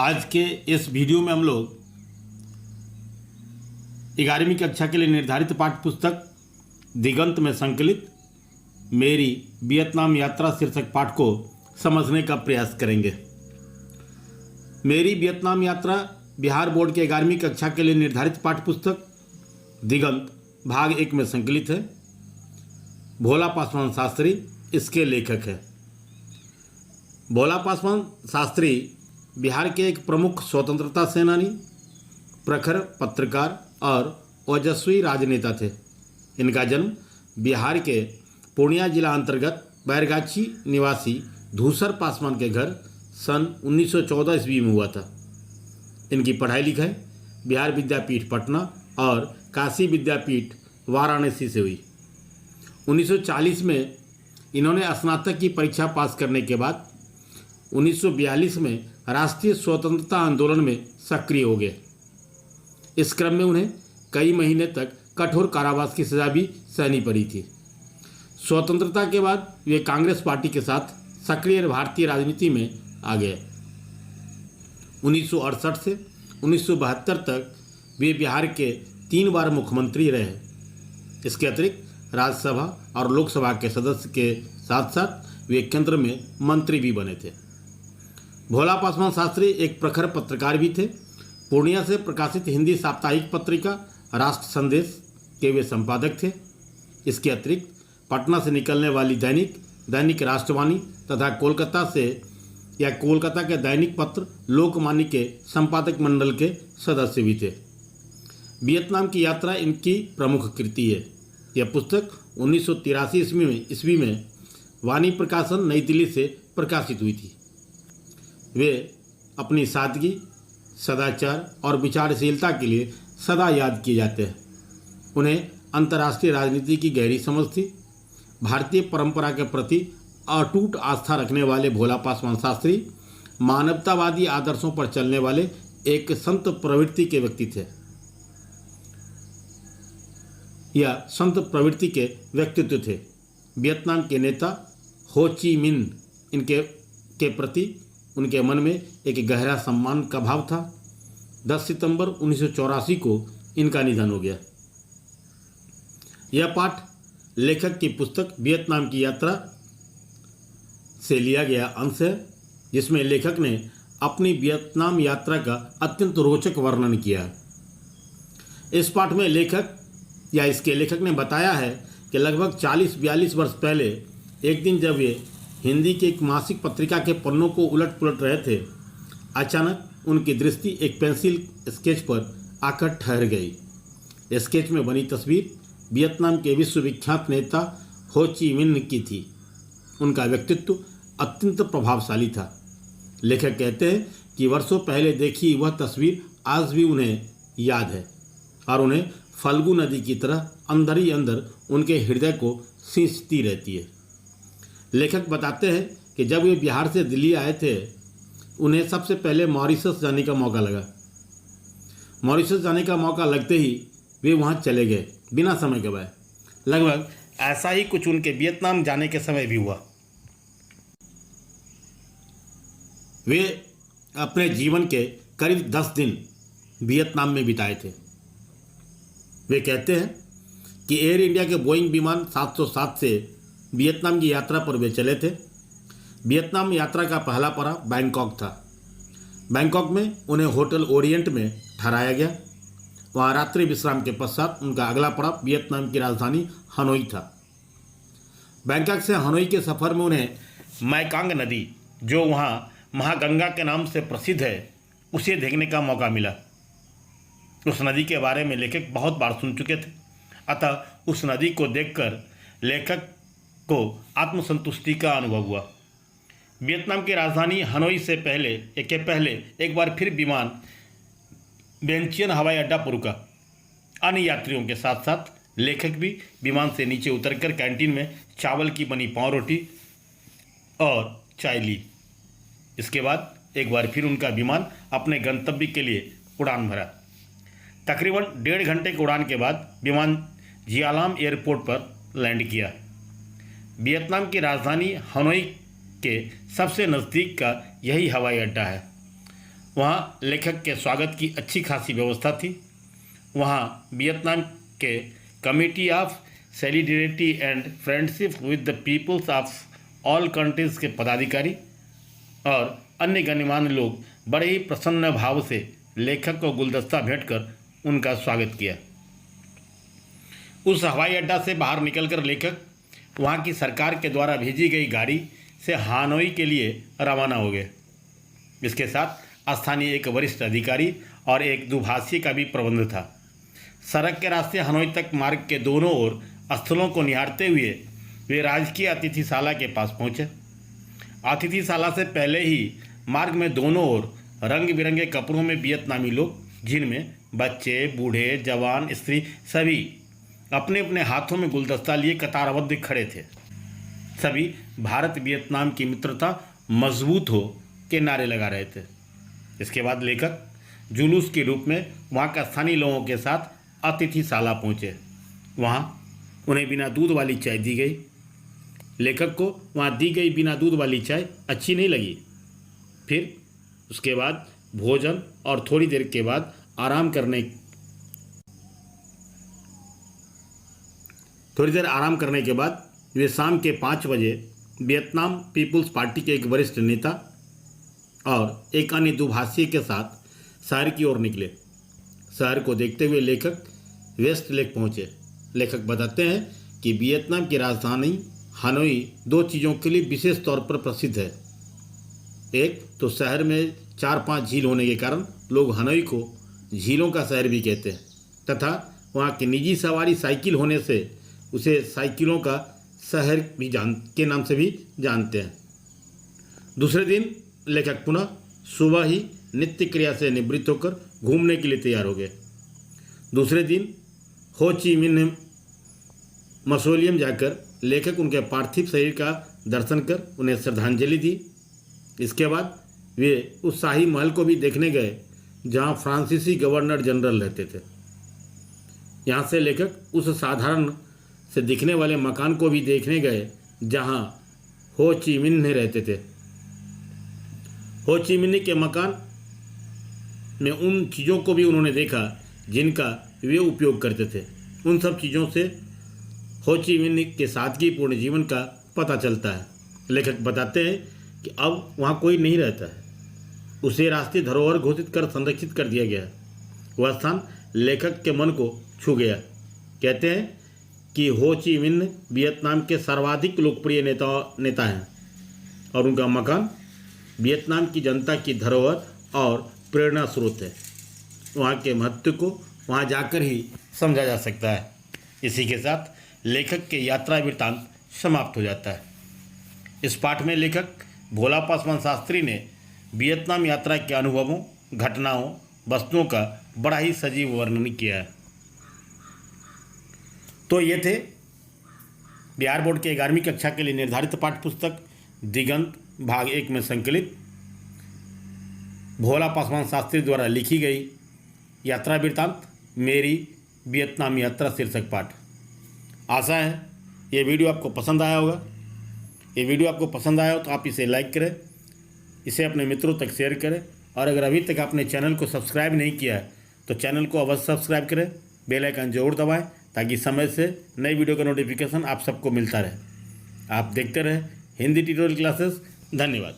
आज के इस वीडियो में हम लोग 11वीं कक्षा के लिए निर्धारित पाठ्य पुस्तक दिगंत में संकलित मेरी वियतनाम यात्रा शीर्षक पाठ को समझने का प्रयास करेंगे। मेरी वियतनाम यात्रा बिहार बोर्ड के 11वीं कक्षा के लिए निर्धारित पाठ्य पुस्तक दिगंत भाग 1 में संकलित है। भोला पासवान शास्त्री इसके लेखक है। भोला पासवान शास्त्री बिहार के एक प्रमुख स्वतंत्रता सेनानी, प्रखर पत्रकार और ओजस्वी राजनेता थे। इनका जन्म बिहार के पूर्णिया जिला अंतर्गत बैरगाछी निवासी धूसर पासवान के घर सन 1914 ईस्वी में हुआ था। इनकी पढ़ाई लिखाई बिहार विद्यापीठ पटना और काशी विद्यापीठ वाराणसी से हुई। 1940 में इन्होंने स्नातक की परीक्षा पास करने के बाद 1942 में राष्ट्रीय स्वतंत्रता आंदोलन में सक्रिय हो गए। इस क्रम में उन्हें कई महीने तक कठोर कारावास की सजा भी सहनी पड़ी थी। स्वतंत्रता के बाद वे कांग्रेस पार्टी के साथ सक्रिय भारतीय राजनीति में आ गए। 1968 से 1972 तक वे बिहार के 3 बार मुख्यमंत्री रहे। इसके अतिरिक्त राज्यसभा और लोकसभा के सदस्य के साथ साथ वे केंद्र में मंत्री भी बने थे। भोला पासवान शास्त्री एक प्रखर पत्रकार भी थे। पूर्णिया से प्रकाशित हिंदी साप्ताहिक पत्रिका राष्ट्र संदेश के वे संपादक थे। इसके अतिरिक्त पटना से निकलने वाली दैनिक राष्ट्रवाणी तथा कोलकाता के दैनिक पत्र लोकमान्य के संपादक मंडल के सदस्य भी थे। वियतनाम की यात्रा इनकी प्रमुख कृति है। यह पुस्तक 1983 ईस्वी में वाणी प्रकाशन नई दिल्ली से प्रकाशित हुई थी। वे अपनी सादगी, सदाचार और विचारशीलता के लिए सदा याद किए जाते हैं। उन्हें अंतर्राष्ट्रीय राजनीति की गहरी समझ थी। भारतीय परंपरा के प्रति अटूट आस्था रखने वाले भोला पासवान शास्त्री मानवतावादी आदर्शों पर चलने वाले एक संत प्रवृत्ति के व्यक्ति थे। यह संत प्रवृत्ति के व्यक्तित्व थे। वियतनाम के नेता हो ची मिन्ह के प्रति उनके मन में एक गहरा सम्मान का भाव था। 10 सितंबर 1984 को इनका निधन हो गया। यह पाठ लेखक की पुस्तक वियतनाम की यात्रा से लिया गया अंश है, जिसमें लेखक ने अपनी वियतनाम यात्रा का अत्यंत रोचक वर्णन किया है। इस पाठ में इसके लेखक ने बताया है कि लगभग 40-42 वर्ष पहले एक दिन जब वे हिंदी की एक मासिक पत्रिका के पन्नों को उलट पुलट रहे थे, अचानक उनकी दृष्टि एक पेंसिल स्केच पर आकर ठहर गई। स्केच में बनी तस्वीर वियतनाम के विश्वविख्यात नेता हो ची मिन्ह की थी। उनका व्यक्तित्व अत्यंत प्रभावशाली था। लेखक कहते हैं कि वर्षों पहले देखी वह तस्वीर आज भी उन्हें याद है और उन्हें फल्गु नदी की तरह अंदर ही अंदर उनके हृदय को सींचती रहती है। लेखक बताते हैं कि जब वे बिहार से दिल्ली आए थे, उन्हें सबसे पहले मॉरिशस जाने का मौका लगा। मॉरिशस जाने का मौका लगते ही वे वहां चले गए बिना समय गवाए। लगभग ऐसा ही कुछ उनके वियतनाम जाने के समय भी हुआ। वे अपने जीवन के करीब 10 दिन वियतनाम में बिताए थे। वे कहते हैं कि एयर इंडिया के बोइंग विमान 707 से वियतनाम की यात्रा पर वे चले थे। वियतनाम यात्रा का पहला पड़ाव बैंकॉक था। बैंकॉक में उन्हें होटल ओरिएंट में ठहराया गया। वहाँ रात्रि विश्राम के पश्चात उनका अगला पड़ाव वियतनाम की राजधानी हनोई था। बैंकॉक से हनोई के सफ़र में उन्हें मैकांग नदी, जो वहाँ महागंगा के नाम से प्रसिद्ध है, उसे देखने का मौका मिला। उस नदी के बारे में लेखक बहुत बार सुन चुके थे, अतः उस नदी को देखकर लेखक को आत्मसंतुष्टि का अनुभव हुआ। वियतनाम की राजधानी हनोई से पहले एक बार फिर विमान बेंचियन हवाई अड्डा पर रुका। अन्य यात्रियों के साथ साथ लेखक भी विमान से नीचे उतरकर कैंटीन में चावल की बनी पाव रोटी और चाय ली। इसके बाद एक बार फिर उनका विमान अपने गंतव्य के लिए उड़ान भरा। तकरीबन 1.5 घंटे की उड़ान के बाद विमान जियालाम एयरपोर्ट पर लैंड किया। वियतनाम की राजधानी हनोई के सबसे नज़दीक का यही हवाई अड्डा है। वहाँ लेखक के स्वागत की अच्छी खासी व्यवस्था थी। वहाँ वियतनाम के committee of solidarity and friendship with the peoples of all countries के पदाधिकारी और अन्य गणमान्य लोग बड़े ही प्रसन्न भाव से लेखक को गुलदस्ता भेंट कर उनका स्वागत किया। उस हवाई अड्डा से बाहर निकलकर लेखक वहाँ की सरकार के द्वारा भेजी गई गाड़ी से हानोई के लिए रवाना हो गए। इसके साथ स्थानीय एक वरिष्ठ अधिकारी और एक दुभाषी का भी प्रबंध था। सड़क के रास्ते हनोई तक मार्ग के दोनों ओर स्थलों को निहारते हुए वे राजकीय अतिथिशाला के पास पहुँचे। अतिथिशाला से पहले ही मार्ग में दोनों ओर रंग बिरंगे कपड़ों में वियतनामी लोग, जिनमें बच्चे, बूढ़े, जवान, स्त्री सभी अपने अपने हाथों में गुलदस्ता लिए कतारबद्ध खड़े थे। सभी भारत वियतनाम की मित्रता मजबूत हो के नारे लगा रहे थे। इसके बाद लेखक जुलूस के रूप में वहाँ का स्थानीय लोगों के साथ अतिथिशाला पहुँचे। वहाँ उन्हें बिना दूध वाली चाय दी गई। लेखक को वहाँ दी गई बिना दूध वाली चाय अच्छी नहीं लगी। फिर उसके बाद भोजन और थोड़ी देर के बाद आराम करने के बाद वे शाम के 5 बजे वियतनाम पीपुल्स पार्टी के एक वरिष्ठ नेता और एक अन्य दुभाषी के साथ शहर की ओर निकले। शहर को देखते हुए लेखक वेस्ट लेक पहुँचे। लेखक बताते हैं कि वियतनाम की राजधानी हनोई 2 चीज़ों के लिए विशेष तौर पर प्रसिद्ध है। एक तो शहर में 4-5 झील होने के कारण लोग हनोई को झीलों का शहर भी कहते हैं, तथा वहाँ की निजी सवारी साइकिल होने से उसे साइकिलों का शहर भी के नाम से भी जानते हैं। दूसरे दिन लेखक पुनः सुबह ही नित्य क्रिया से निवृत्त होकर घूमने के लिए तैयार हो गए। दूसरे दिन हो ची मिन्ह मसोलियम जाकर लेखक उनके पार्थिव शरीर का दर्शन कर उन्हें श्रद्धांजलि दी। इसके बाद वे उस शाही महल को भी देखने गए जहां फ्रांसीसी गवर्नर जनरल रहते थे। यहाँ से लेखक उस साधारण से दिखने वाले मकान को भी देखने गए जहां हो ची मिन्ह रहते थे। हो ची मिन्ह के मकान में उन चीज़ों को भी उन्होंने देखा जिनका वे उपयोग करते थे। उन सब चीज़ों से हो ची मिन्ह के सादगीपूर्ण जीवन का पता चलता है। लेखक बताते हैं कि अब वहाँ कोई नहीं रहता है। उसे राष्ट्रीय धरोहर घोषित कर संरक्षित कर दिया गया है। वह स्थान लेखक के मन को छू गया। कहते हैं कि हो ची मिन्ह वियतनाम के सर्वाधिक लोकप्रिय नेता हैं और उनका मकान वियतनाम की जनता की धरोहर और प्रेरणा स्रोत है। वहाँ के महत्व को वहाँ जाकर ही समझा जा सकता है। इसी के साथ लेखक के यात्रा वृत्तांत समाप्त हो जाता है। इस पाठ में लेखक भोला पासवान शास्त्री ने वियतनाम यात्रा के अनुभवों, घटनाओं, वस्तुओं का बड़ा ही सजीव वर्णन किया है। तो ये थे बिहार बोर्ड के 11वीं कक्षा के लिए निर्धारित पाठ्य पुस्तक दिगंत भाग 1 में संकलित भोला पासवान शास्त्री द्वारा लिखी गई यात्रा वृत्तांत मेरी वियतनाम यात्रा शीर्षक पाठ। आशा है ये वीडियो आपको पसंद आया होगा। ये वीडियो आपको पसंद आया हो तो आप इसे लाइक करें, इसे अपने मित्रों तक शेयर करें और अगर अभी तक आपने चैनल को सब्सक्राइब नहीं किया है तो चैनल को अवश्य सब्सक्राइब करें, बेल आइकन जरूर दबाएं ताकि समय से नई वीडियो का नोटिफिकेशन आप सबको मिलता रहे। आप देखते रहें हिंदी ट्यूटोरियल क्लासेस। धन्यवाद।